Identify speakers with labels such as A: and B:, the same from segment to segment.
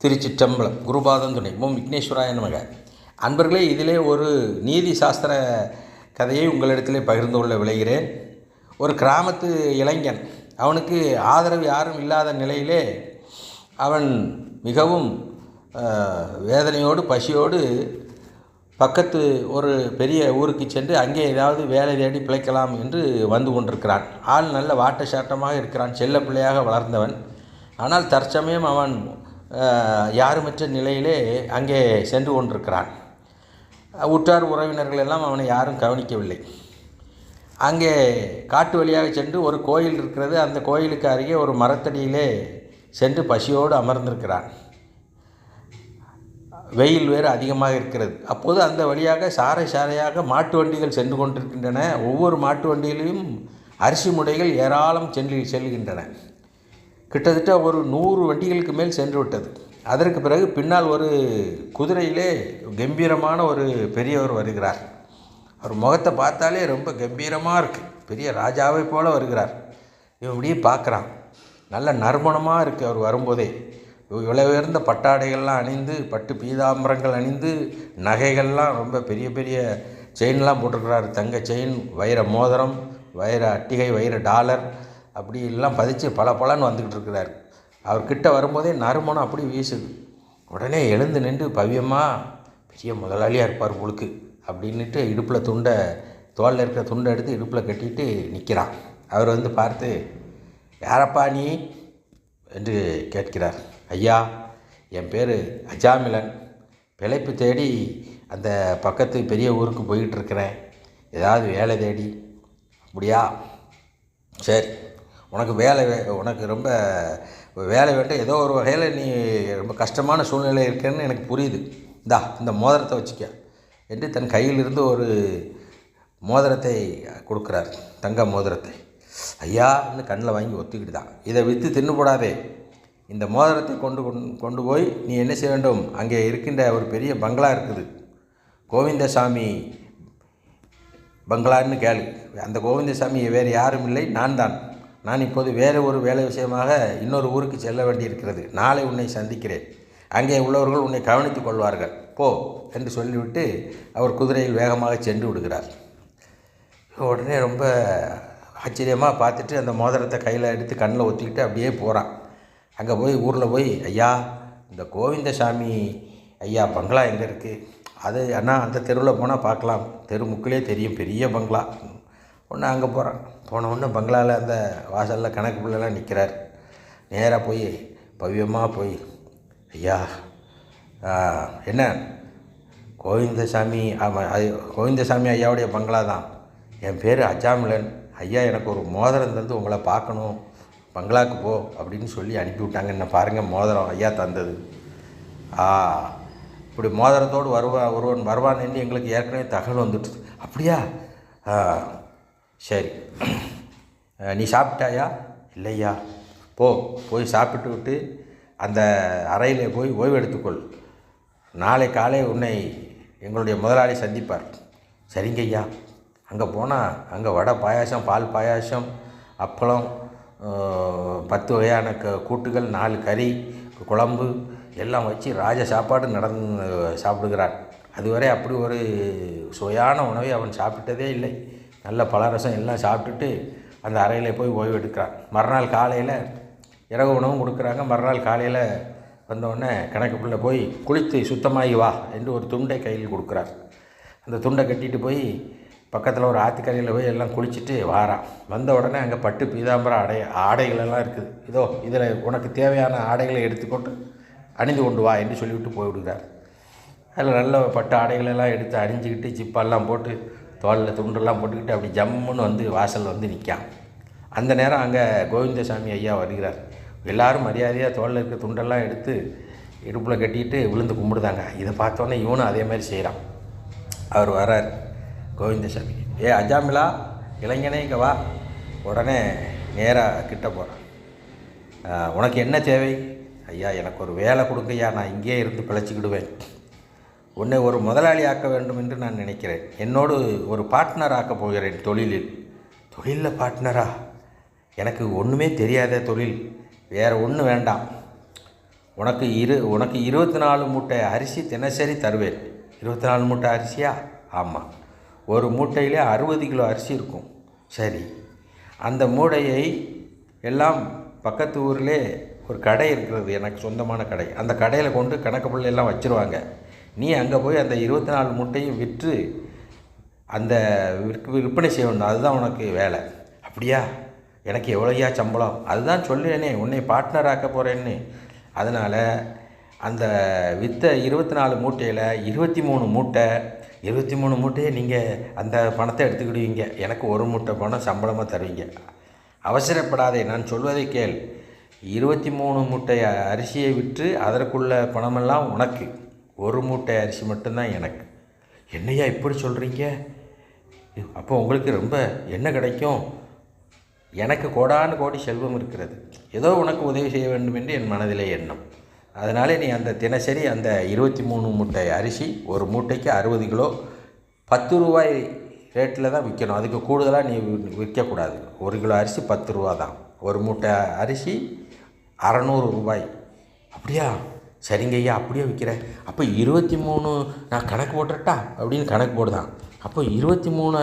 A: திருச்சிற்றம்பலம். குருபாதம் துணை. ஓம் விக்னேஸ்வராய நமக. அன்பர்களே, இதிலே ஒரு நீதி சாஸ்திர கதையை உங்களிடத்திலே பகிர்ந்து கொள்ள விளைகிறேன். ஒரு கிராமத்து இளைஞன், அவனுக்கு ஆதரவு யாரும் இல்லாத நிலையிலே அவன் மிகவும் வேதனையோடு பசியோடு பக்கத்து ஒரு பெரிய ஊருக்கு சென்று அங்கே ஏதாவது வேலை தேடி பிழைக்கலாம் என்று வந்து கொண்டிருக்கிறான். ஆள் நல்ல வாட்ட சாட்டமாக இருக்கிறான், செல்ல பிள்ளையாக வளர்ந்தவன். ஆனால் தற்சமயம் அவன் யாருமற்ற நிலையிலே அங்கே சென்று கொண்டிருக்கிறான். உற்றார் உறவினர்கள் எல்லாம் அவனை யாரும் கவனிக்கவில்லை. அங்கே காட்டு வழியாக சென்று ஒரு கோயில் இருக்கிறது. அந்த கோயிலுக்கு அருகே ஒரு மரத்தடியிலே சென்று பசியோடு அமர்ந்திருக்கிறான். வெயில் வேறு அதிகமாக இருக்கிறது. அப்போது அந்த வழியாக சாறை சாறையாக மாட்டு வண்டிகள் சென்று கொண்டிருக்கின்றன. ஒவ்வொரு மாட்டு வண்டியிலையும் அரிசி முடைகள் ஏராளம் செல்கின்றன. கிட்டத்தட்ட ஒரு 100 வண்டிகளுக்கு மேல் சென்று விட்டது. அதற்கு பிறகு பின்னால் ஒரு குதிரையிலே கம்பீரமான ஒரு பெரியவர் வருகிறார். அவர் முகத்தை பார்த்தாலே ரொம்ப கம்பீரமாக இருக்குது. பெரிய ராஜாவை போல வருகிறார். இவன் இப்படியே பார்க்குறான். நல்ல நறுமணமாக இருக்குது. அவர் வரும்போதே விலை உயர்ந்த பட்டாடைகள்லாம் அணிந்து, பட்டு பீதாம்பரங்கள் அணிந்து, நகைகள்லாம் ரொம்ப பெரிய பெரிய செயின்லாம் போட்டிருக்கிறார். தங்க செயின், வைர மோதிரம், வைர அட்டிகை, வைர டாலர் அப்படி எல்லாம் பதிச்சு பலன்னு வந்துக்கிட்டு இருக்கிறார். அவர்கிட்ட வரும்போதே நறுமணம் அப்படி வீசுது. உடனே எழுந்து நின்று பவ்யமாக, பெரிய முதலாளியாக இருப்பார் பொழுக்கு அப்படின்ட்டு இடுப்பில் தோளில் இருக்கிற துண்டை எடுத்து இடுப்பில் கட்டிட்டு நிற்கிறான். அவர் வந்து பார்த்து, யாரப்பா நீ என்று கேட்கிறார். ஐயா, என் பேர் அஜாமிலன். பிழைப்பு தேடி அந்த பக்கத்து பெரிய ஊருக்கு போயிட்டுருக்கிறேன். ஏதாவது வேலை தேடி. அப்படியா, சரி, உனக்கு ரொம்ப வேலை வேண்டும். ஏதோ ஒரு வகையில் நீ ரொம்ப கஷ்டமான சூழ்நிலை இருக்கேன்னு எனக்கு புரியுது. இந்த மோதிரத்தை வச்சுக்க என்று தன் கையிலிருந்து ஒரு மோதிரத்தை கொடுக்குறார், தங்க மோதிரத்தை. ஐயா இன்னும் கண்ணில் வாங்கி ஒத்துக்கிட்டு தான், இதை விற்று தின்னு போடாதே. இந்த மோதிரத்தை கொண்டு போய் நீ என்ன செய்ய வேண்டும், அங்கே இருக்கின்ற ஒரு பெரிய பங்களா இருக்குது, கோவிந்தசாமி பங்களான்னு கேளு. அந்த கோவிந்தசாமி வேறு யாரும் இல்லை, நான் இப்போது வேறு ஒரு வேலை விஷயமாக இன்னொரு ஊருக்கு செல்ல வேண்டியிருக்கிறது. நாளை உன்னை சந்திக்கிறேன். அங்கே உள்ளவர்கள் உன்னை கவனித்துக் கொள்வார்கள், போ என்று சொல்லிவிட்டு அவர் குதிரையில் வேகமாக சென்று விடுகிறார். உடனே ரொம்ப ஆச்சரியமாக பார்த்துட்டு அந்த மோதிரத்தை கையில் எடுத்து கண்ணில் ஒத்திக்கிட்டு அப்படியே போகிறான். அங்கே போய் ஊரில் போய், ஐயா இந்த கோவிந்தசாமி ஐயா பங்களா எங்கே இருக்குது? அது அண்ணா அந்த தெருவில் போனால் பார்க்கலாம், தெரு முக்கிலே தெரியும், பெரிய பங்களா. ஒன்று அங்கே போகிறான். போன உடனே பங்களாவில் அந்த வாசலில் கணக்கு பிள்ளைலாம் நிற்கிறார். நேராக போய் பவ்யமாக போய், ஐயா என்ன கோவிந்தசாமி? ஆமாம், அது கோவிந்தசாமி ஐயாவுடைய பங்களா தான். என் பேர் அஜாமிலன். ஐயா எனக்கு ஒரு மோதிரம் தந்து உங்களை பார்க்கணும், பங்களாவுக்கு போ அப்படின்னு சொல்லி அனுப்பிவிட்டாங்க. என்ன பாருங்கள், மோதிரம் ஐயா தந்தது. இப்படி மோதிரத்தோடு ஒருவன் வருவான்னு எங்களுக்கு ஏற்கனவே தகவல் வந்துட்டு. அப்படியா? சரி, நீ சாப்பிட்டாயா? இல்லையா? போய் சாப்பிட்டு விட்டு அந்த அறையில் போய் ஓய்வு எடுத்துக்கொள். நாளை காலை உன்னை எங்களுடைய முதலாளி சந்திப்பார். சரிங்க ஐயா. அங்கே போனால் அங்கே வடை பாயாசம், பால் பாயாசம், அப்பளம், 10 வகையான கூட்டுகள், 4 கறி, குழம்பு எல்லாம் வச்சு ராஜ சாப்பாடு சாப்பிடுகிறான். அதுவரை அப்படி ஒரு சுவையான உணவை அவன் சாப்பிட்டதே இல்லை. நல்ல பலரசம் எல்லாம் சாப்பிட்டுட்டு அந்த அறையில் போய் ஓய்வு எடுக்கிறான். மறுநாள் காலையில் இரவு உணவும் கொடுக்குறாங்க. மறுநாள் காலையில் வந்தவுடனே கணக்கு பிள்ளை போய் குளித்து சுத்தமாகி வா என்று ஒரு துண்டை கையில் கொடுக்குறார். அந்த துண்டை கட்டிட்டு போய் பக்கத்தில் ஒரு ஆற்றுக்கரையில் போய் எல்லாம் குளிச்சுட்டு வாரான். வந்த உடனே அங்கே பட்டு பீதாம்பர ஆடைகளெல்லாம் இருக்குது. இதில் உனக்கு தேவையான ஆடைகளை எடுத்துக்கொண்டு அணிந்து கொண்டு வா என்று சொல்லிவிட்டு போய்விடுகிறார். அதில் நல்ல பட்டு ஆடைகளெல்லாம் எடுத்து அணிஞ்சிக்கிட்டு ஜிப்பெல்லாம் போட்டு தோளில் துண்டெல்லாம் போட்டுக்கிட்டு அப்படி ஜம்முன்னு வந்து வாசல் வந்து நிற்கான். அந்த நேரம் அங்கே கோவிந்தசாமி ஐயா வருகிறார். எல்லோரும் மரியாதையாக தோளில் இருக்க துண்டெல்லாம் எடுத்து இடுப்பில் கட்டிட்டு விழுந்து கும்பிடுதாங்க. இதை பார்த்தோன்னே இவனும் அதே மாதிரி செய்கிறான். அவர் வர்றார், கோவிந்தசாமி. அஜாமிலா, இளைஞனே இங்கே வா. உடனே நேராக கிட்ட போகிறான். உனக்கு என்ன தேவை? ஐயா எனக்கு ஒரு வேலை கொடுங்கய்யா, நான் இங்கேயே இருந்து பிழைச்சிக்கிடுவேன். உன்னை ஒரு முதலாளி ஆக்க வேண்டும் என்று நான் நினைக்கிறேன். என்னோடு ஒரு பார்ட்னர் ஆக்கப் போகிறேன் தொழிலில் பார்ட்னரா? எனக்கு ஒன்றுமே தெரியாத தொழில், வேறு ஒன்றும் வேண்டாம். உனக்கு 24 மூட்டை அரிசி தினசரி தருவேன். 24 மூட்டை அரிசியா? ஆமாம். ஒரு மூட்டையிலே 60 கிலோ அரிசி இருக்கும். சரி, அந்த மூடையை எல்லாம் பக்கத்து ஊரிலே ஒரு கடை இருக்கிறது, எனக்கு சொந்தமான கடை. அந்த கடையில் கொண்டு கணக்கு பிள்ளையெல்லாம் வச்சுருவாங்க. நீ அங்கே போய் அந்த 24 மூட்டையும் விற்று அந்த விற்பனை செய்ய வேண்டும். அதுதான் உனக்கு வேலை. அப்படியா? எனக்கு எவ்வளோயா சம்பளம்? அதுதான் சொல்லுவேனே, உன்னை பார்ட்னர் ஆக்க போகிறேன்னு. அதனால் அந்த விற்ற 24 மூட்டையில் 23 மூட்டையை நீங்கள் அந்த பணத்தை எடுத்துக்கிடுவீங்க. எனக்கு ஒரு மூட்டை பணம் சம்பளமாக தருவீங்க. அவசரப்படாதே, நான் சொல்வதை கேள். 23 மூட்டை அரிசியை விற்று அதற்குள்ள பணமெல்லாம் உனக்கு, ஒரு மூட்டை அரிசி மட்டும்தான் எனக்கு. என்னையா இப்படி சொல்கிறீங்க? அப்போ உங்களுக்கு ரொம்ப என்ன கிடைக்கும்? எனக்கு கோடானு கோடி செல்வம் இருக்கிறது. ஏதோ உனக்கு உதவி செய்ய வேண்டும் என்று என் மனதிலே எண்ணம். அதனாலே நீ அந்த தினசரி அந்த 23 மூட்டை அரிசி, ஒரு மூட்டைக்கு 60 கிலோ, 10 ரூபாய் ரேட்டில் தான் விற்கணும். அதுக்கு கூடுதலாக நீ விற்கக்கூடாது. 1 கிலோ அரிசி 10 ரூபா தான். ஒரு மூட்டை அரிசி 600 ரூபாய். அப்படியா? சரிங்க ஐயா, அப்படியே விற்கிறேன். அப்போ 23 நான் கணக்கு போட்டுறட்டா அப்படின்னு கணக்கு போடுதான். அப்போ 23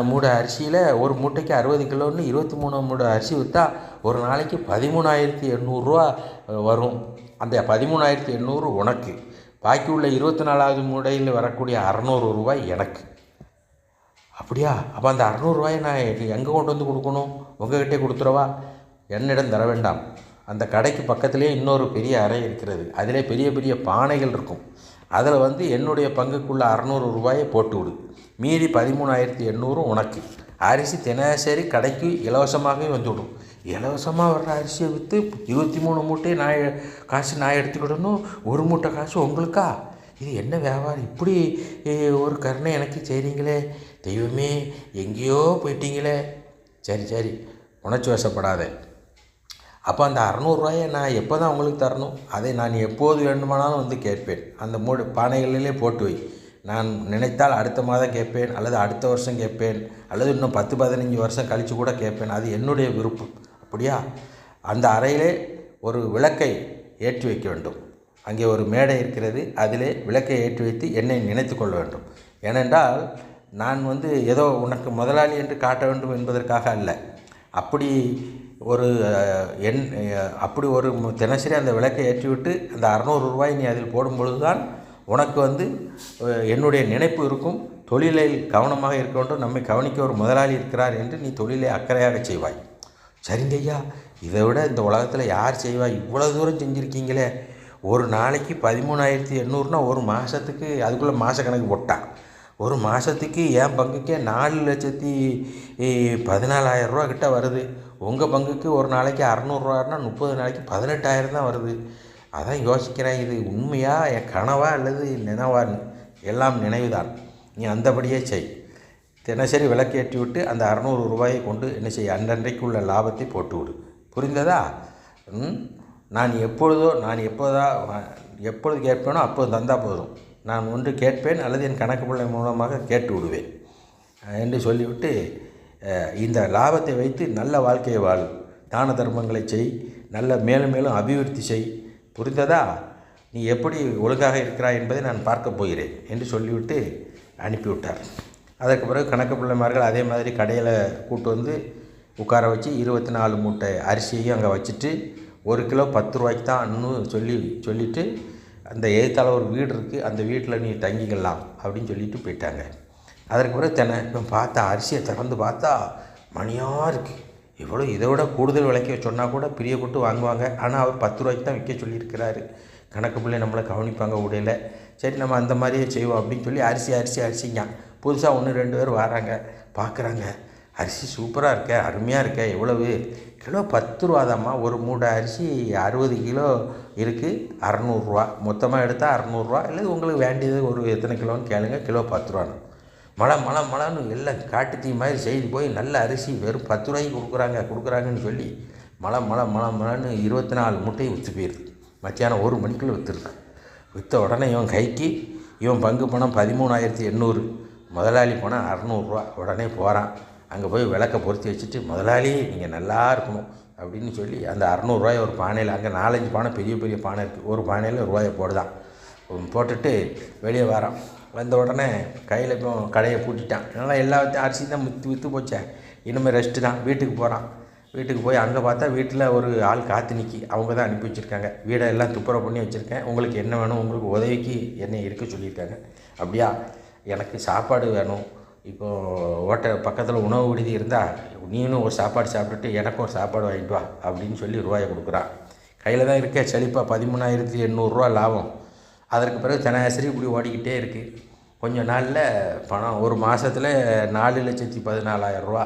A: மூடை அரிசியில் ஒரு மூட்டைக்கு 60 கிலோன்னு 23 மூடை அரிசி விற்றா ஒரு நாளைக்கு 13,800 வரும். அந்த 13,800 உனக்கு, பாக்கி உள்ள 24வது மூடையில் வரக்கூடிய 600 ரூபாய் எனக்கு. அப்படியா? அப்போ அந்த 600 ரூபாயை நான் எங்கே கொண்டு வந்து கொடுக்கணும்? உங்கள்கிட்டே கொடுத்துறவா? என்னிடம் தர வேண்டாம். அந்த கடைக்கு பக்கத்துலேயே இன்னொரு பெரிய அறை இருக்கிறது. அதிலே பெரிய பெரிய பானைகள் இருக்கும். அதில் என்னுடைய பங்குக்குள்ள 600 ரூபாயை போட்டு விடு. மீதி 13,800 உனக்கு. அரிசி தினசரி கடைக்கு இலவசமாகவே வந்துவிடும். இலவசமாக வர்ற அரிசியை விற்று 23 மூட்டை காசு நான் எடுத்துக்கிடணும், ஒரு மூட்டை காசு உங்களுக்கா? இது என்ன வியாபாரம்? இப்படி ஒரு கருணை எனக்கு செய்கிறீங்களே தெய்வமே, எங்கேயோ போயிட்டீங்களே. சரி, உணர்ச்சி வசப்படாத. அப்போ அந்த 600 ரூபாயை நான் எப்போ தான் உங்களுக்கு தரணும்? அதை நான் எப்போது வேண்டுமானாலும் கேட்பேன். அந்த பானைகளிலே போட்டு வை. நான் நினைத்தால் அடுத்த மாதம் கேட்பேன், அல்லது அடுத்த வருஷம் கேட்பேன், அல்லது இன்னும் 10-15 வருஷம் கழித்து கூட கேட்பேன். அது என்னுடைய விருப்பம். அப்படியா? அந்த அறையிலே ஒரு விளக்கை ஏற்றி வைக்க வேண்டும். அங்கே ஒரு மேடை இருக்கிறது. அதிலே விளக்கை ஏற்றி வைத்து என்னை நினைத்து கொள்ள வேண்டும். ஏனென்றால் நான் ஏதோ உனக்கு முதலாளி என்று காட்ட வேண்டும் என்பதற்காக அல்ல. அப்படி ஒரு தினசரி அந்த விளக்கை ஏற்றிவிட்டு அந்த 600 ரூபாய் நீ அதில் போடும் பொழுது தான் உனக்கு என்னுடைய நினைப்பு இருக்கும். தொழிலில் கவனமாக இருக்க வேண்டும், நம்மை கவனிக்க ஒரு முதலாளி இருக்கிறார் என்று நீ தொழிலை அக்கறையாக செய்வாய். சரிங்க ஐயா, இதை விட இந்த உலகத்தில் யார் செய்வாய்? இவ்வளோ தூரம் செஞ்சுருக்கீங்களே. ஒரு நாளைக்கு 13,800னா ஒரு மாதத்துக்கு, அதுக்குள்ளே மாத கணக்கு போட்டான், ஒரு மாதத்துக்கு என் பங்குக்கே 4,14,000 ரூபா கிட்ட வருது. உங்கள் பங்குக்கு ஒரு நாளைக்கு 600 ரூபான்னா 30 நாளைக்கு 18,000 தான் வருது. அதான் யோசிக்கிறேன், இது உண்மையா, என் கனவா அல்லது நினைவான்னு. எல்லாம் நினைவுதான். நீ அந்தபடியே செய். தினசரி விளக்கேற்றி விட்டு அந்த 600 ரூபாயை கொண்டு என்ன செய்ய, அன்றன்றைக்கு உள்ள லாபத்தை போட்டு விடு. புரிந்ததா? நான் எப்பொழுது கேட்பேனோ அப்போது தந்தால் போதும். நான் ஒன்று கேட்பேன், அல்லது என் கணக்கு பிள்ளை மூலமாக கேட்டு விடுவேன் என்று சொல்லிவிட்டு, இந்த லாபத்தை வைத்து நல்ல வாழ்க்கையை வாழு, தான தர்மங்களை செய், நல்ல மேலும் மேலும் அபிவிருத்தி செய். புரிந்ததா? நீ எப்படி ஒழுங்காக இருக்கிறாய் என்பதை நான் பார்க்க போகிறேன் என்று சொல்லிவிட்டு அனுப்பிவிட்டார். அதற்கு பிறகு கணக்கு பிள்ளைமார்கள் அதே மாதிரி கடையில் கூட்டு உட்கார வச்சு 24 மூட்டை அரிசியையும் அங்கே வச்சுட்டு 1 கிலோ 10 ரூபாய்க்கு தான் சொல்லிவிட்டு, அந்த எதிர்த்தால ஒரு வீடு இருக்குது, அந்த வீட்டில் நீ தங்கிக்கலாம் அப்படின்னு சொல்லிட்டு போயிட்டாங்க. அதற்கு பிறகு இப்போ பார்த்தா அரிசியை திறந்து பார்த்தா மணியாக இருக்குது. இவ்வளோ இதை விட கூடுதல் விலைக்கு சொன்னால் கூட பிரியப்பட்டு வாங்குவாங்க. ஆனால் அவர் 10 ரூபாய்க்கு தான் விற்க சொல்லியிருக்கிறாரு. கணக்கு பிள்ளை நம்மளை கவனிப்பாங்க உடையில. சரி, நம்ம அந்த மாதிரியே செய்வோம் அப்படின்னு சொல்லி அரிசிங்க புதுசாக 1-2 பேர் வராங்க, பார்க்குறாங்க. அரிசி சூப்பராக இருக்க, அருமையாக இருக்க, எவ்வளவு? கிலோ 10 ரூபாதாம்மா. ஒரு மூட்டை அரிசி 60 கிலோ இருக்குது, 600 ரூபா. மொத்தமாக எடுத்தால் 600 ரூபா. இல்லை உங்களுக்கு வேண்டியது ஒரு எத்தனை கிலோன்னு கேளுங்க, கிலோ 10 ரூபான்னு. மழன்னு எல்லாம் காட்டு தீ மாதிரி செய்து போய் நல்ல அரிசி வெறும் 10 ரூபாய்க்கு கொடுக்குறாங்கன்னு சொல்லி மழன்னு 24 மூட்டையும் விற்று போயிடுது. மத்தியானம் 1 மணிக்குள்ளே விற்றுருக்கு. விற்ற உடனே இவன் கைக்கு இவன் பங்கு பணம் 13,800, முதலாளி பணம் 600 ரூபா. உடனே போகிறான். அங்கே போய் விளக்கை பொருத்தி வச்சுட்டு, முதலாளி நீங்கள் நல்லா இருக்கணும், அப்படின்னு சொல்லி அந்த 600 ஒரு பானையில், அங்கே 4-5 பானை பெரிய பெரிய பானை இருக்குது, ஒரு பானையில் ரூபாயை போடுதான். போட்டுட்டு வெளியே வரான். வந்த உடனே கையில் இப்போ கடையை பூட்டிட்டான். அதனால் எல்லா அரிசி தான் விற்று போச்சேன், இனிமேல் ரெஸ்ட்டு தான். வீட்டுக்கு போகிறான். வீட்டுக்கு போய் அங்கே பார்த்தா வீட்டில் ஒரு ஆள் காத்து நிற்கி, அவங்க தான் அனுப்பி வச்சுருக்காங்க. வீடெல்லாம் துப்புரவு பண்ணி வச்சுருக்கேன், உங்களுக்கு என்ன வேணும், உங்களுக்கு உதவிக்கு என்ன இருக்க சொல்லியிருக்காங்க. அப்படியா, எனக்கு சாப்பாடு வேணும், இப்போது பக்கத்தில் உணவு விடுதி இருந்தால் நீனும் ஒரு சாப்பாடு சாப்பிட்டுட்டு எனக்கும் ஒரு சாப்பாடு வாங்கிட்டு வா அப்படின்னு சொல்லி ரூபாயை கொடுக்குறான். கையில் தான் இருக்க செழிப்பாக 13,800 லாபம். அதற்கு பிறகு தினசரி இப்படி ஓடிக்கிட்டே இருக்குது. கொஞ்சம் நாளில் பணம், ஒரு மாதத்தில் 4,14,000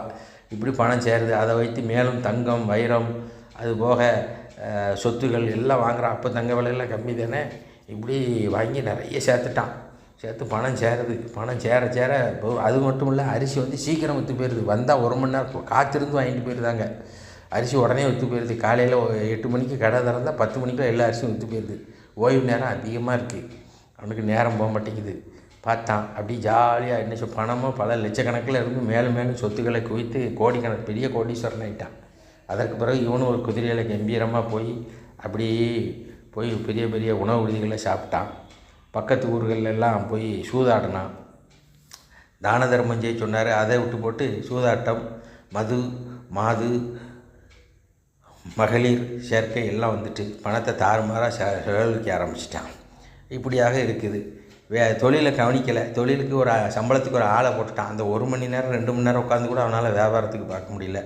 A: இப்படி பணம் சேருது. அதை வைத்து மேலும் தங்கம், வைரம், அதுபோக சொத்துகள் எல்லாம் வாங்குகிறான். அப்போ தங்க விலையெல்லாம் கம்மி தானே. இப்படி வாங்கி நிறைய சேர்த்துட்டான். சேர்த்து பணம் சேருது. பணம் சேர சேர அது மட்டும் இல்லை, அரிசி வந்து சீக்கிரம் விற்று போயிடுது. வந்தால் 1 மணி நேரம் காத்திருந்து வாங்கிட்டு போயிருந்தாங்க. அரிசி உடனே விற்று போயிடுது. காலையில் 8 மணிக்கு கடை திறந்தால் 10 மணிக்கு எல்லா அரிசியும் விற்று போயிடுது. ஓய்வு நேரம் அதிகமாக இருக்குது, அவனுக்கு நேரம் போக மாட்டேங்குது. பார்த்தான் அப்படி ஜாலியாக என்ன பணமும் பல லட்சக்கணக்கில் இருந்து மேலும் மேலும் சொத்துக்களை குவித்து கோடிக்கணக்கு பெரிய கோடீஸ்வரன் ஆகிட்டான். அதற்கு பிறகு இவனும் ஒரு குதிரையில் கம்பீரமாக போய் பெரிய பெரிய உணவு விடுதிகளை சாப்பிட்டான். பக்கத்து ஊர்களெல்லாம் போய் சூதாடினான். தான தர்மம் செய்ய சொன்னார், அதை விட்டு போட்டு சூதாட்டம், மது, மாது, மகளிர் சேர்க்கை எல்லாம் வந்துட்டு பணத்தை தாறுமாறாக செலவழிக்க ஆரம்பிச்சிட்டான். இப்படியாக இருக்குது. தொழிலை கவனிக்கலை. தொழிலுக்கு ஒரு சம்பளத்துக்கு ஒரு ஆளை போட்டுட்டான். அந்த 1 மணி நேரம் 2 மணி நேரம் உட்காந்து கூட அவனால் வியாபாரத்துக்கு பார்க்க முடியல.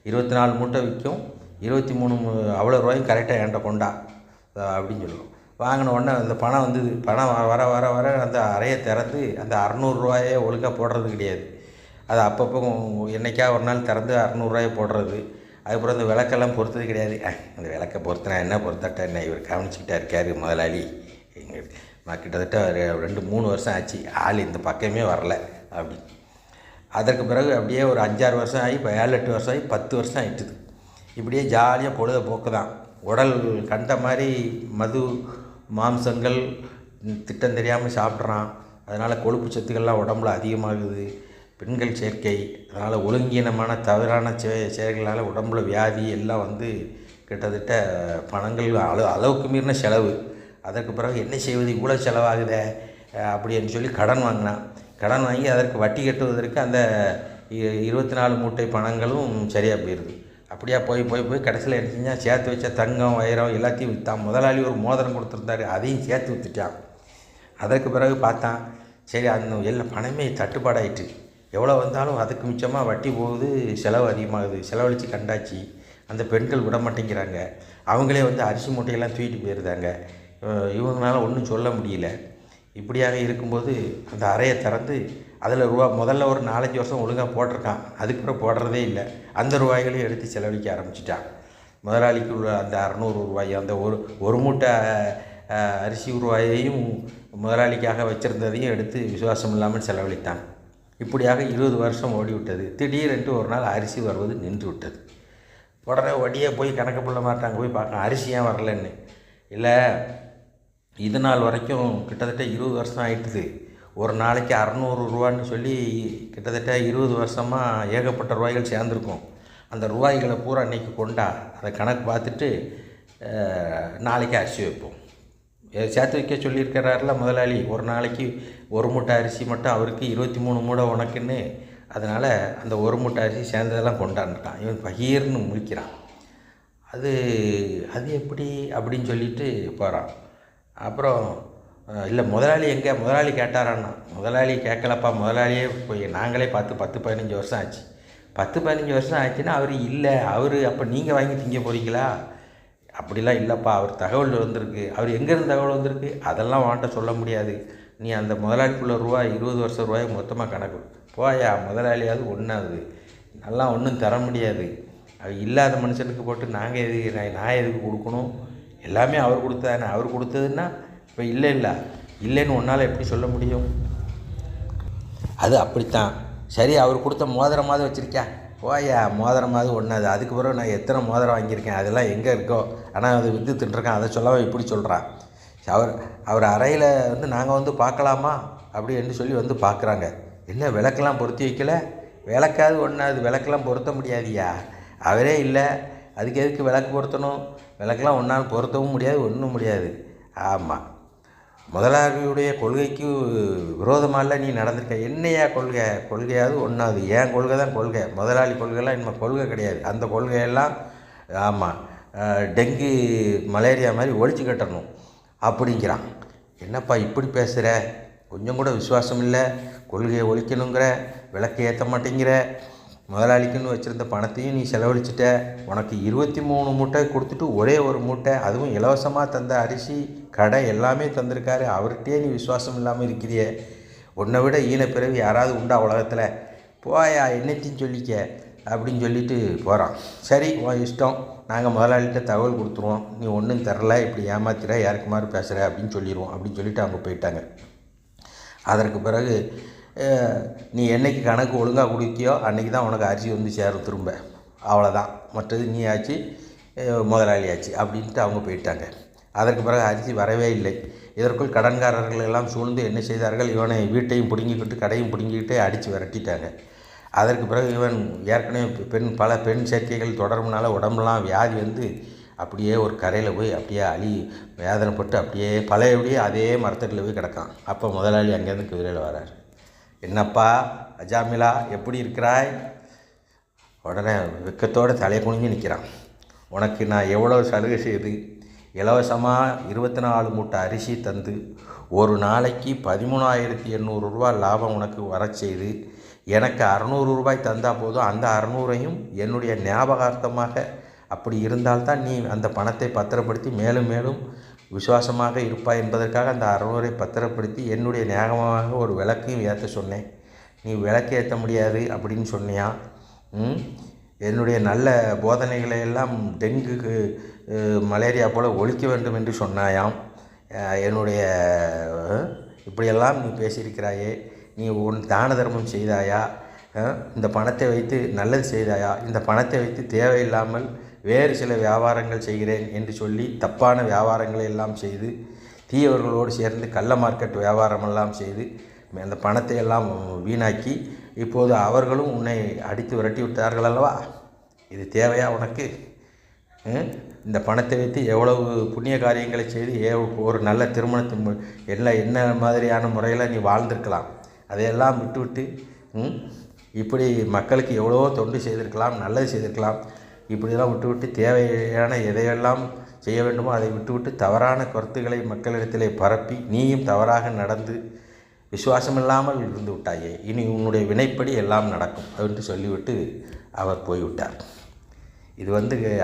A: 24 மூட்டை விற்கும், 23 அவ்வளோ ரூபாயும் கரெக்டாக என்கிட்ட கொண்டா அப்படின்னு சொல்லுவோம். வாங்கின உடனே அந்த பணம் வந்தது. பணம் வர வர வர அந்த அறையை திறந்து அந்த 600 ஒழுங்காக போடுறது கிடையாது. அது அப்பப்போ என்றைக்கா ஒரு நாள் திறந்து 600 போடுறது. அதுக்கப்புறம் அந்த விளக்கெல்லாம் பொறுத்தது கிடையாது. அந்த விளக்கை பொறுத்தினா என்ன, பொறுத்தட்ட என்ன, இவர் கவனிச்சுக்கிட்டா இருக்கார் முதலாளி. கிட்டத்தட்ட 2-3 வருஷம் ஆச்சு, ஆள் இந்த பக்கமே வரல அப்படி. அதற்கு பிறகு அப்படியே ஒரு 5-6 வருஷம் ஆகி, இப்போ 7-8 வருஷம் ஆகி 10 வருஷம் ஆகிட்டுது. இப்படியே ஜாலியாக பொழுதுபோக்கு தான். உடல் கண்ட மாதிரி மது, மாம்சங்கள் திட்டம் தெரியாமல் சாப்பிட்றான். அதனால் கொழுப்பு சத்துக்கள்லாம் உடம்புல அதிகமாகுது. பெண்கள் சேர்க்கை, அதனால் ஒழுங்கீனமான தவறான செயல்களால் உடம்புல வியாதி எல்லாம் வந்து கிட்டத்தட்ட பணங்கள் அளவுக்கு மீறின செலவு. அதற்கு பிறகு என்ன செய்வது, இவ்வளோ செலவாகுதே அப்படின்னு சொல்லி கடன் வாங்கினான். கடன் வாங்கி அதற்கு வட்டி கட்டுவதற்கு அந்த 24 மூட்டை பணங்களும் சரியாக போயிடுது. அப்படியா போய் கடைசியில் என்ன செஞ்சால், சேர்த்து வச்ச தங்கம், வைரம் எல்லாத்தையும் விற்றான். முதலாளி ஒரு மோதிரம் கொடுத்துருந்தாரு, அதையும் சேர்த்து விற்றுட்டான். அதற்கு பிறகு பார்த்தான், சரி அந்த எல்லாம் பணமே தட்டுப்பாடாயிட்டு, எவ்வளோ வந்தாலும் அதுக்கு மிச்சமாக வட்டி போகுது, செலவு அதிகமாகுது. செலவழித்து கண்டாச்சு. அந்த பெண்கள் விட மாட்டேங்கிறாங்க. அவங்களே வந்து அரிசி மூட்டையெல்லாம் தூக்கிட்டு போயிருந்தாங்க. இவங்களால ஒன்றும் சொல்ல முடியல. இப்படியாக இருக்கும்போது அந்த அறையை திறந்து அதில் முதல்ல ஒரு 4-5 வருஷம் ஒழுங்காக போட்டிருக்கான். அதுக்கப்புறம் போடுறதே இல்லை. அந்த ரூபாய்களையும் எடுத்து செலவழிக்க ஆரம்பிச்சிட்டான். முதலாளிக்கு உள்ள அந்த 600 அந்த ஒரு மூட்டை அரிசி ரூபாயையும் முதலாளிக்காக வச்சுருந்ததையும் எடுத்து விசுவாசம் இல்லாமல் செலவழித்தான். இப்படியாக 20 வருஷம் ஓடிவிட்டது. திடீரென்று ஒரு நாள் அரிசி வருவது நின்று விட்டது. உடனே வடியே போய் கணக்கு பண்ண மாட்டாங்க, போய் பார்க்க அரிசி ஏன் வரலன்னு. இல்லை, இது நாள் வரைக்கும் கிட்டத்தட்ட 20 வருஷம் ஆகிட்டுது. ஒரு நாளைக்கு 600 சொல்லி கிட்டத்தட்ட 20 வருஷமாக ஏகப்பட்ட ரூபாய்கள் சேர்ந்துருக்கும். அந்த ரூபாய்களை பூரா அன்றைக்கி கொண்டா அதை கணக்கு பார்த்துட்டு நாளைக்கு அரிசி வைப்போம். சேர்த்து வைக்க சொல்லியிருக்கிறாரில்ல முதலாளி, ஒரு நாளைக்கு 1 மூட்டை அரிசி மட்டும் அவருக்கு, 23 மூட்டை உனக்குன்னு. அதனால் அந்த 1 மூட்டை அரிசி சேர்ந்ததெல்லாம் கொண்டாந்துட்டான். இவன் பகீர்னு முழிக்கிறான். அது எப்படி அப்படின்னு சொல்லிட்டு போகிறான். அப்புறம் இல்லை, முதலாளி எங்கே, முதலாளி கேட்டாரான்னா. முதலாளி கேட்கலப்பா, முதலாளியே போய் நாங்களே பார்த்து 10-15 வருஷம் ஆச்சு. 10-15 வருஷம் ஆச்சுன்னா அவர் இல்லை. அப்போ நீங்கள் வாங்கி திங்க போகிறீங்களா? அப்படிலாம் இல்லைப்பா, அவர் தகவல் வந்திருக்கு. அவர் எங்கேருந்து தகவல் வந்திருக்கு அதெல்லாம் வாண்ட சொல்ல முடியாது. நீ அந்த முதலாளிக்குள்ள 20 வருஷம் ரூபாய் மொத்தமாக கணக்கு போயா. முதலாளியாவது ஒன்றாவது நல்லா ஒன்றும் தர முடியாது. அது இல்லாத மனுஷனுக்கு போட்டு நான் எதுக்கு கொடுக்கணும்? எல்லாமே அவர் கொடுத்தானே. அவர் கொடுத்ததுன்னா இப்போ இல்லைன்னு ஒன்றால் எப்படி சொல்ல முடியும்? அது அப்படித்தான். சரி, அவர் கொடுத்த மோதிரமாவது வச்சுருக்கியா? போயா, மோதிரமாவது ஒன்றாது. அதுக்கு பிறகு நான் எத்தனை மோதிரம் வாங்கியிருக்கேன், அதெல்லாம் எங்கே இருக்கோ. ஆனால் அது விற்று தின்றுருக்கான், அதை சொல்லாமல் இப்படி சொல்கிறான். அவர் அறையில் வந்து நாங்கள் வந்து பார்க்கலாமா அப்படின்னு சொல்லி வந்து பார்க்குறாங்க. என்ன விளக்கெல்லாம் பொருத்தி வைக்கல? விளக்காது ஒன்றாது, விளக்கெல்லாம் பொருத்த முடியாதியா. அவரே இல்லை, அதுக்கு எதுக்கு விளக்கு பொருத்தணும்? விளக்கெல்லாம் ஒன்றால் பொருத்தவும் முடியாது, ஒன்றும் முடியாது. ஆமாம், முதலாளியுடைய கொள்கைக்கு விரோதமாகல நீ நடந்திருக்க. என்னையா கொள்கை? கொள்கையாவது ஒன்றாவது. ஏன் கொள்கை தான் கொள்கை. முதலாளி கொள்கைலாம் இனிமேல் கொள்கை கிடையாது. அந்த கொள்கையெல்லாம் ஆமாம் டெங்கு மலேரியா மாதிரி ஒழிச்சு கட்டணும் அப்படிங்கிறான். என்னப்பா இப்படி பேசுகிற? கொஞ்சம் கூட விசுவாசம் இல்லை. கொள்கையை ஒழிக்கணுங்கிற, விளக்கை ஏற்ற மாட்டேங்கிற, முதலாளிக்குன்னு வச்சுருந்த பணத்தையும் நீ செலவழிச்சிட்ட. உனக்கு 23 மூட்டை கொடுத்துட்டு ஒரே ஒரு மூட்டை, அதுவும் இலவசமாக தந்த அரிசி கடை எல்லாமே தந்திருக்காரு. அவர்கிட்டயே நீ விசுவாசம் இல்லாமல் இருக்கிறியே. உன்னை விட ஈனப்பிறவி யாராவது உண்டா உலகத்தில்? போயா என்னத்தையும் சொல்லிக்க அப்படின்னு சொல்லிட்டு போகிறான். சரி, உன் இஷ்டம், நாங்கள் முதலாளிகிட்ட தகவல் கொடுத்துருவோம், நீ ஒன்றும் தரல, இப்படி ஏமாத்திர, யாருக்கு மாதிரி பேசுகிற அப்படின்னு சொல்லிடுவோம் அப்படின்னு சொல்லிவிட்டு அவங்க போயிட்டாங்க. அதற்கு பிறகு நீ என்றைக்கு கணக்கு ஒழுங்காக கொடுக்கியோ அன்றைக்கி தான் உனக்கு அரிசி வந்து சேரும் திரும்ப, அவ்வளோதான். மற்றது நீ ஆச்சு, முதலாளி ஆச்சு அப்படின்ட்டு அவங்க போயிட்டாங்க. அதற்கு பிறகு அரிசி வரவே இல்லை. இதற்குள் கடன்காரர்கள் எல்லாம் சூழ்ந்து என்ன செய்தார்கள்? இவனை வீட்டையும் பிடுங்கிக்கிட்டு கடையும் பிடுங்கிக்கிட்டு அடித்து விரட்டிட்டாங்க. அதற்கு பிறகு இவன் ஏற்கனவே பல பெண் சேர்க்கைகள் தொடர்புனால உடம்புலாம் வியாதி வந்து அப்படியே ஒரு கரையில் போய் அப்படியே வேதனைப்பட்டு அப்படியே பழையபடியே அதே மரத்தடியில் போய் கிடக்கான். அப்போ முதலாளி அங்கேருந்து குதிரையில் வரார். என்னப்பா அஜாமிலா, எப்படி இருக்கிறாய்? உடனே வெக்கத்தோடு தலையை குனிஞ்சு நிற்கிறான். உனக்கு நான் எவ்வளோ சலுகை செய்து இலவசமாக 24 மூட்டை அரிசி தந்து ஒரு நாளைக்கு 13,800 ரூபா லாபம் உனக்கு வர செய்து எனக்கு 600 ரூபாய் தந்தால் போதும். அந்த 600ஐயும் என்னுடைய ஞாபகார்த்தமாக, அப்படி இருந்தால்தான் நீ அந்த பணத்தை பத்திரப்படுத்தி மேலும் மேலும் விசுவாசமாக இருப்பாய் என்பதற்காக அந்த 600ஐ பத்திரப்படுத்தி என்னுடைய ஞாபகமாக ஒரு விளக்கையும் ஏற்ற சொன்னேன். நீ விளக்கு ஏற்ற முடியாது அப்படின்னு சொன்னியா? என்னுடைய நல்ல போதனைகளை எல்லாம் டெங்குக்கு மலேரியா போல் ஒழிக்க வேண்டும் என்று சொன்னாயாம். என்னுடைய இப்படியெல்லாம் நீ பேசியிருக்கிறாயே. நீ உன் தான தர்மம் செய்தாயா? இந்த பணத்தை வைத்து நல்லது செய்தாயா? இந்த பணத்தை வைத்து தேவையில்லாமல் வேறு சில வியாபாரங்கள் செய்கிறேன் என்று சொல்லி தப்பான வியாபாரங்களை எல்லாம் செய்து தீயவர்களோடு சேர்ந்து கள்ள மார்க்கெட் வியாபாரமெல்லாம் செய்து அந்த பணத்தை எல்லாம் வீணாக்கி இப்போது அவர்களும் உன்னை அடித்து விரட்டி விட்டார்கள் அல்லவா? இது தேவையா உனக்கு? இந்த பணத்தை வைத்து எவ்வளவு புண்ணிய காரியங்களை செய்து ஒரு நல்ல திருமணத்தின் என்ன மாதிரியான முறையில் நீ வாழ்ந்திருக்கலாம். அதையெல்லாம் விட்டுவிட்டு இப்படி மக்களுக்கு எவ்வளவோ தொண்டு செய்திருக்கலாம், நல்லது செய்திருக்கலாம். இப்படியெல்லாம் விட்டுவிட்டு தேவையான எதையெல்லாம் செய்ய வேண்டுமோ அதை விட்டுவிட்டு தவறான கருத்துக்களை மக்களிடத்திலே பரப்பி நீயும் தவறாக நடந்து விசுவாசமில்லாமல் இருந்து விட்டாயே. இனி உன்னுடைய வினைப்படி எல்லாம் நடக்கும் என்று சொல்லிவிட்டு அவர் போய்விட்டார். இது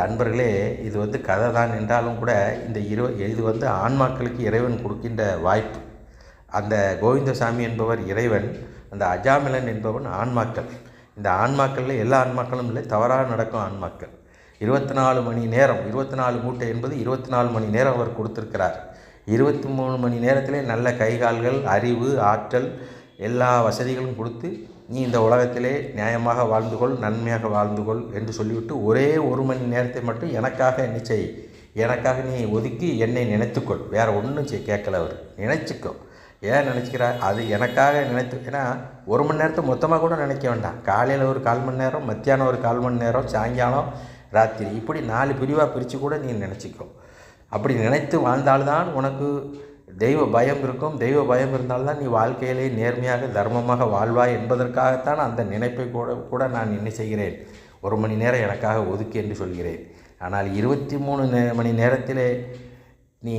A: அன்பர்களே, இது கதை தான் என்றாலும் கூட இது ஆன்மாக்களுக்கு இறைவன் கொடுக்கின்ற வாய்ப்பு. அந்த கோவிந்தசாமி என்பவர் இறைவன், அந்த அஜாமிலன் என்பவன் ஆன்மாக்கள். இந்த ஆன்மாக்களில் எல்லா ஆன்மாக்களும் இல்லை, தவறாக நடக்கும் ஆன்மாக்கள். 24 மணி நேரம், 24 மூட்டை என்பது 24 மணி நேரம் அவர் கொடுத்திருக்கிறார். 23 மணி நேரத்திலே நல்ல கைகால்கள், அறிவு, ஆற்றல், எல்லா வசதிகளும் கொடுத்து நீ இந்த உலகத்திலே நியாயமாக வாழ்ந்து கொள், நன்மையாக வாழ்ந்து கொள் என்று சொல்லிவிட்டு ஒரே 1 மணி நேரத்தை மட்டும் எனக்காக என்ன செய், எனக்காக நீ ஒதுக்கி என்னை நினைத்துக்கொள். வேறு ஒன்றும் கேட்கல அவர். நினைச்சிக்கோ. ஏன் நினச்சிக்கிறார்? அது எனக்காக நினைத்து. ஏன்னா 1 மணி நேரத்தை மொத்தமாக கூட நினைக்க வேண்டாம். காலையில் ஒரு 1/4 மணி நேரம், மத்தியானம் ஒரு 1/4 மணி நேரம், சாயங்காலம், ராத்திரி, இப்படி 4 பிரிவாக பிரித்து கூட நீ நினச்சிக்கோ. அப்படி நினைத்து வாழ்ந்தால்தான் உனக்கு தெய்வ பயம் இருக்கும். தெய்வ பயம் இருந்தால்தான் நீ வாழ்க்கையிலே நேர்மையாக தர்மமாக வாழ்வாய் என்பதற்காகத்தான் அந்த நினைப்பை கூட நான் என்ன செய்கிறேன், 1 மணி நேரம் எனக்காக ஒதுக்கி என்று சொல்கிறேன். ஆனால் 23 மணி நேரத்திலே நீ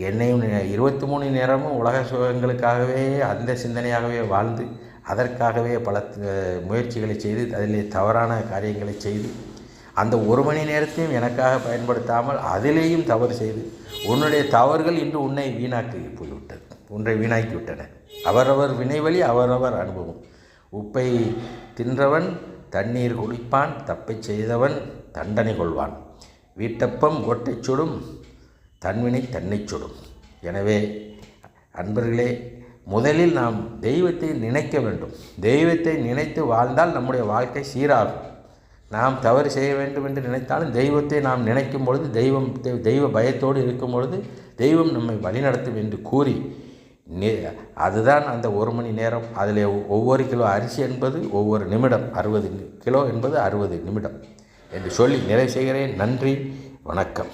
A: என்னையும் 23 நேரமும் உலக சுகங்களுக்காகவே அந்த சிந்தனையாகவே வாழ்ந்து அதற்காகவே பல முயற்சிகளை செய்து அதிலே தவறான காரியங்களை செய்து அந்த 1 மணி நேரத்தையும் எனக்காக பயன்படுத்தாமல் அதிலேயும் தவறு செய்து உன்னுடைய தவறுகள் இன்று உன்னை வீணாக்கி போய்விட்டது, ஒன்றை வீணாக்கி விட்டன. அவரவர் வினைவழி அவரவர் அனுபவம். உப்பை தின்றவன் தண்ணீர் குடிப்பான், தப்பை செய்தவன் தண்டனை கொள்வான். வீட்டப்பம் ஓட்டை சுடும், தன்வினை தன்னை சுடும். எனவே அன்பர்களே, முதலில் நாம் தெய்வத்தை நினைக்க வேண்டும். தெய்வத்தை நினைத்து வாழ்ந்தால் நம்முடைய வாழ்க்கை சீராகும். நாம் தவறு செய்ய வேண்டும் என்று நினைத்தாலும் தெய்வத்தை நாம் நினைக்கும் பொழுது, தெய்வ பயத்தோடு இருக்கும் பொழுது தெய்வம் நம்மை வழிநடத்தும் என்று கூறி, அதுதான் அந்த 1 மணி நேரம். அதில் ஒவ்வொரு கிலோ அரிசி என்பது ஒவ்வொரு நிமிடம், 60 கிலோ என்பது 60 நிமிடம் என்று சொல்லி நிறைவு செய்கிறேன். நன்றி, வணக்கம்.